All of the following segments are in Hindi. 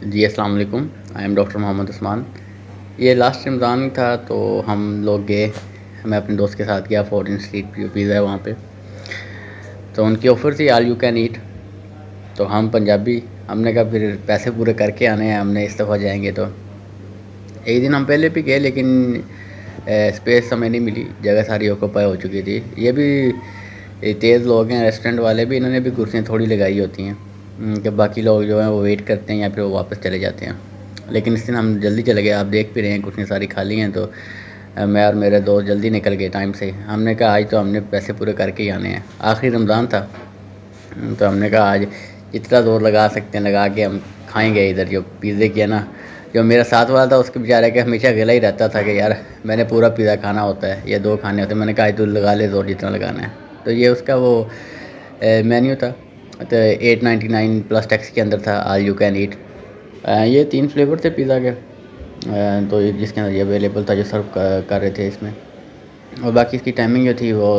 जी, अस्सलाम वालेकुम। I am doctor Mohammad Usman. ये लास्ट रमज़ान था तो हम लोग गए, मैं अपने दोस्त के साथ गया फोर्टीन स्ट्रीट जो पिज़्ज़ा है वहाँ पे। तो उनकी ऑफ़र थी ऑल यू कैन ईट। तो हम पंजाबी, हमने कहा फिर पैसे पूरे करके आने हैं, हमने इस दफ़ा जाएँगे तो। एक दिन हम पहले भी गए लेकिन स्पेस हमें नहीं मिली, जगह सारी ऑक्यूपाई हो चुकी थी। ये भी तेज़ लोग हैं रेस्टोरेंट वाले भी, इन्होंने भी कुर्सियाँ थोड़ी लगाई होती हैं कि बाकी लोग जो हैं वो वेट करते हैं या फिर वो वापस चले जाते हैं। लेकिन इस दिन हम जल्दी चले गए, आप देख भी रहे हैं कुर्सियाँ सारी खाली हैं। तो मैं और मेरे दोस्त जल्दी निकल गए टाइम से। हमने कहा आज तो हमने पैसे पूरे करके ही आने हैं, आखिरी रमज़ान था। तो हमने कहा आज जितना ज़ोर लगा सकते हैं लगा के हम खाएँगे इधर जो पिज़्ज़े की है ना। जो मेरा साथ वाला था उसके बेचारे के हमेशा गला ही रहता था कि यार मैंने पूरा पिज़्ज़ा खाना होता है या 2 खाने होते हैं। मैंने कहा आज तू लगा ले ज़ोर जितना लगाना है। तो ये उसका वो मेन्यू था। तो 899 प्लस टैक्स के अंदर था ऑल यू कैन ईट। ये 3 फ्लेवर थे पिज़्ज़ा के। तो ये जिसके अंदर ये अवेलेबल था जो सर्व कर रहे थे इसमें। और बाकी इसकी टाइमिंग जो थी वो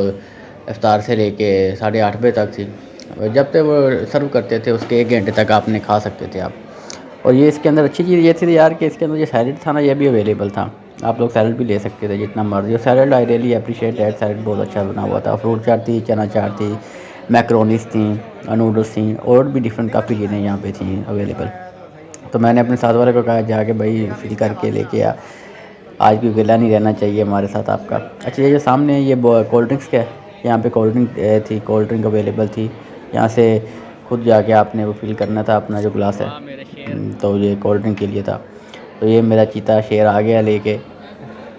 इफ्तार से लेके 8:30 बजे तक थी। और जब तक वो सर्व करते थे उसके 1 घंटे तक आपने खा सकते थे आप। और ये इसके अंदर अच्छी चीज़ ये थी यार कि इसके अंदर जो सैलेड था ना ये भी अवेलेबल था। आप लोग सैलेड भी ले सकते थे जितना मर्ज़ी। और salad I really appreciate that, salad बहुत अच्छा बना हुआ था। फ्रूट चाट थी, चना चाट थी, मैकरोनीज़ थी, नूडल्स थी और भी डिफरेंट काफ़ी चीज़ें यहाँ पे थी अवेलेबल। तो मैंने अपने साथ वाले को कहा जाके भाई फ़िल करके लेके आ, आज भी गला नहीं रहना चाहिए हमारे साथ आपका। अच्छा ये जो सामने है ये कोल्ड ड्रिंक्स का है, यहाँ पे कोल्ड ड्रिंक थी, कोल्ड ड्रिंक अवेलेबल थी। यहाँ से खुद जाके आपने वो फ़िल करना था अपना जो ग्लास है। तो ये कोल्ड ड्रिंक के लिए था। तो ये मेरा चीता शेर आ गया लेके।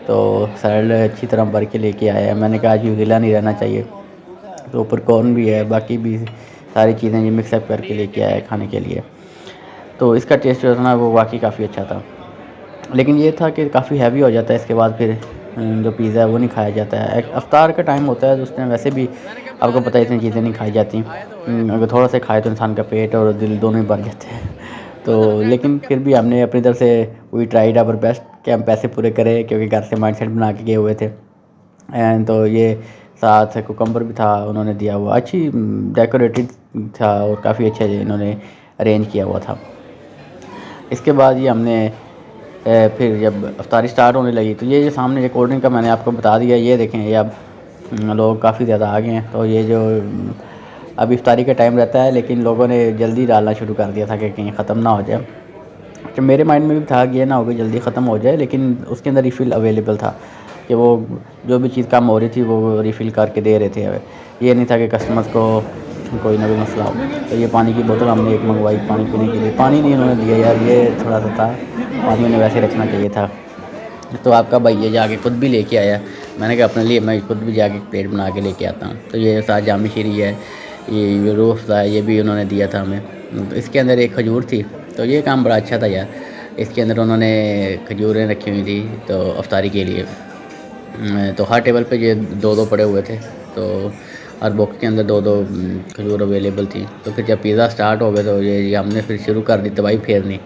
तो सैलड अच्छी तरह भर के लेके आया है। मैंने कहा आज भी गला नहीं रहना चाहिए। तो ऊपर कॉर्न भी है, बाकी भी सारी चीज़ें ये मिक्सअप करके लेके आया है खाने के लिए। तो इसका टेस्ट जो था ना वो वाक़ई काफ़ी अच्छा था। लेकिन ये था कि काफ़ी हैवी हो जाता है इसके बाद फिर जो पिज़्ज़ा है वो नहीं खाया जाता है। एक इफ्तार का टाइम होता है तो उस टाइम वैसे भी आपको पता है इतनी चीज़ें नहीं खाई जाती। अगर थोड़ा-सा खाए तो इंसान का पेट और दिल दोनों ही भर जाते हैं। तो लेकिन फिर भी हमने अपनी तरफ से वी ट्राइड आवर बेस्ट कि हम पैसे पूरे करें क्योंकि घर से माइंडसेट बना के गए हुए थे। एंड तो ये साथ कुकम्बर भी था उन्होंने दिया हुआ, अच्छी डेकोरेटेड था और काफ़ी अच्छा इन्होंने अरेंज किया हुआ था। इसके बाद ये हमने फिर जब अफ्तारी स्टार्ट होने लगी तो ये जो सामने ये कोल्ड ड्रिंक का मैंने आपको बता दिया, ये देखें ये अब लोग काफ़ी ज़्यादा आ गए हैं। तो ये जो अब इफ्तारी का टाइम रहता है लेकिन लोगों ने जल्दी डालना शुरू कर दिया था कि कहीं ख़त्म ना हो जाए। तो मेरे माइंड में भी था कि ये ना हो कि जल्दी ख़त्म हो जाए, लेकिन उसके अंदर रिफ़िल अवेलेबल था कि वो जो भी चीज़ कम हो रही थी वो रिफ़िल करके दे रहे थे। ये नहीं था कि कस्टमर्स को कोई ना कोई मसला हो। तो ये पानी की बोतल हमने एक मंगवाई पानी पीने के लिए, पानी नहीं उन्होंने दिया यार, ये थोड़ा-सा था, पानी उन्हें वैसे रखना चाहिए था। तो आपका भाई ये जाके खुद भी लेके आया। मैंने कहा अपने लिए मैं खुद भी जाके प्लेट बना के लेके आता हूँ। तो ये साथ जामी शीरी है, ये रूह अफ़ज़ा है, ये भी उन्होंने दिया था हमें। तो इसके अंदर एक खजूर थी, तो ये काम बड़ा अच्छा था यार। इसके अंदर उन्होंने खजूरें रखी हुई थी तो अफ्तारी के लिए। तो हर टेबल पे ये 2-2 पड़े हुए थे। तो हर बॉक्स के अंदर 2-2 खजूर अवेलेबल थी। तो फिर जब पिज़्ज़ा स्टार्ट हो गए तो ये हमने फिर शुरू कर दी तबाही फेरनी।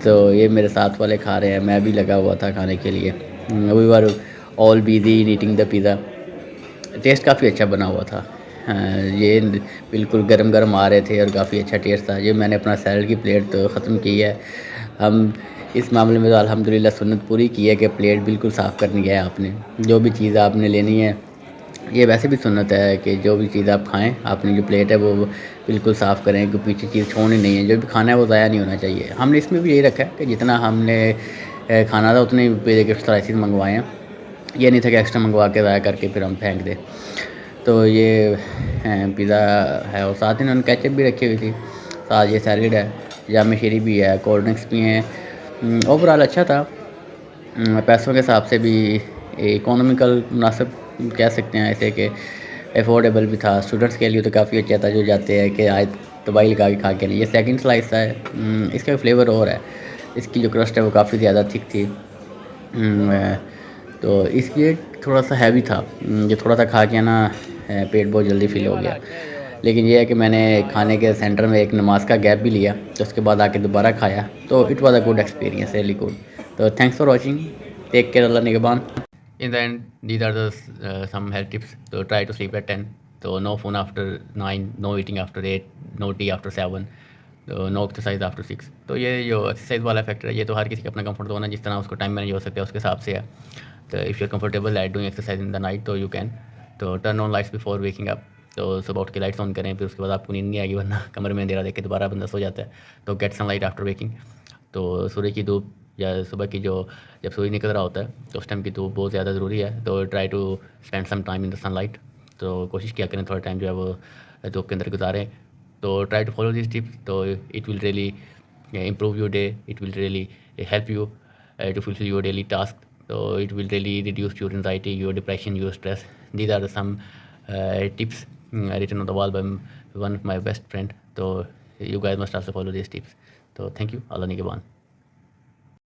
तो ये मेरे साथ वाले खा रहे हैं, मैं भी लगा हुआ था खाने के लिए। We were all busy in eating the pizza. Taste काफ़ी अच्छा बना हुआ था। ये बिल्कुल गरम-गरम आ रहे थे और काफ़ी अच्छा टेस्ट था। ये मैंने अपना सैलड की प्लेट तो ख़त्म की है। हम इस मामले में तो अल्हम्दुलिल्लाह सुन्नत पूरी की है कि प्लेट बिल्कुल साफ़ करनी है आपने। जो भी चीज़ आपने लेनी है, ये वैसे भी सुन्नत है कि जो भी चीज़ आप खाएँ, अपनी जो प्लेट है वो बिल्कुल साफ़ करें कि पीछे चीज़ छोड़नी नहीं है। जो भी खाना है वो ज़ाया नहीं होना चाहिए। हमने इसमें भी यही रखा है कि जितना हमने खाना था उतने ही पे गिफ्ट राइसेस मँगवाए हैं। ये नहीं था कि एक्स्ट्रा मँगवा के ज़ाया करके फिर हम फेंक दें। तो ये पिज़्ज़ा है और साथ ही इन्होंने केचप भी रखी हुई थी। साथ ये सैलेड है, जामी शीरी भी है, कोल्ड ड्रिंक्स भी हैं। ओवरऑल अच्छा था। पैसों के हिसाब से भी इकोनॉमिकल मुनासिब कह सकते हैं ऐसे कि अफोर्डेबल भी था। स्टूडेंट्स के लिए तो काफ़ी अच्छा था जो जाते हैं कि आज तबाही लगा के खा के नहीं। ये सेकंड स्लाइस है। इसका फ्लेवर और है। इसकी जो क्रस्ट है वो काफ़ी ज़्यादा थिक थी। तो इसलिए थोड़ा-सा हैवी था। ये थोड़ा-सा खा के ना पेट बहुत जल्दी फ़िल हो गया। लेकिन ये है कि मैंने खाने के सेंटर में एक नमाज़ का गैप भी लिया, तो उसके बाद आके दोबारा खाया, तो it was a good experience, really good. So thanks for watching. Take care, Allah Nigaban. In the end, these are the some health tips. So try to sleep at 10. So no phone after 9, no eating after 8, no tea after 7. No exercise after 6। तो ये जो एक्सरसाइज वाला फैक्टर है, ये तो हर किसी का अपना कंफर्ट जोन है, जिस तरह उसको टाइम मैनेज हो सकता है उसके हिसाब से है। तो if you are comfortable at doing exercise in the night तो यू कैन। तो turn on lights before waking up. तो सुबह उठ के लाइट्स ऑन करें, फिर उसके बाद आपको नींद नहीं आएगी, वरना कमरे में अंधेरा देख के दोबारा बंदा सो जाता है। तो गेट सनलाइट आफ्टर वेकिंग। तो सूर्य की धूप या सुबह की जो जब सूर्य निकल रहा होता है तो उस टाइम की धूप बहुत ज़्यादा ज़रूरी है। तो try to spend some time in the sunlight. तो कोशिश किया करें थोड़ा टाइम जो है वो धूप के अंदर गुजारें। तो try to follow this tips, तो it will really improve your day. It will really help you to fulfill your daily task. So it will really reduce your anxiety, your depression, your stress. These are some tips written on the wall by one of my best friend. So you guys must also follow these tips. So thank you. Allah Nigaban.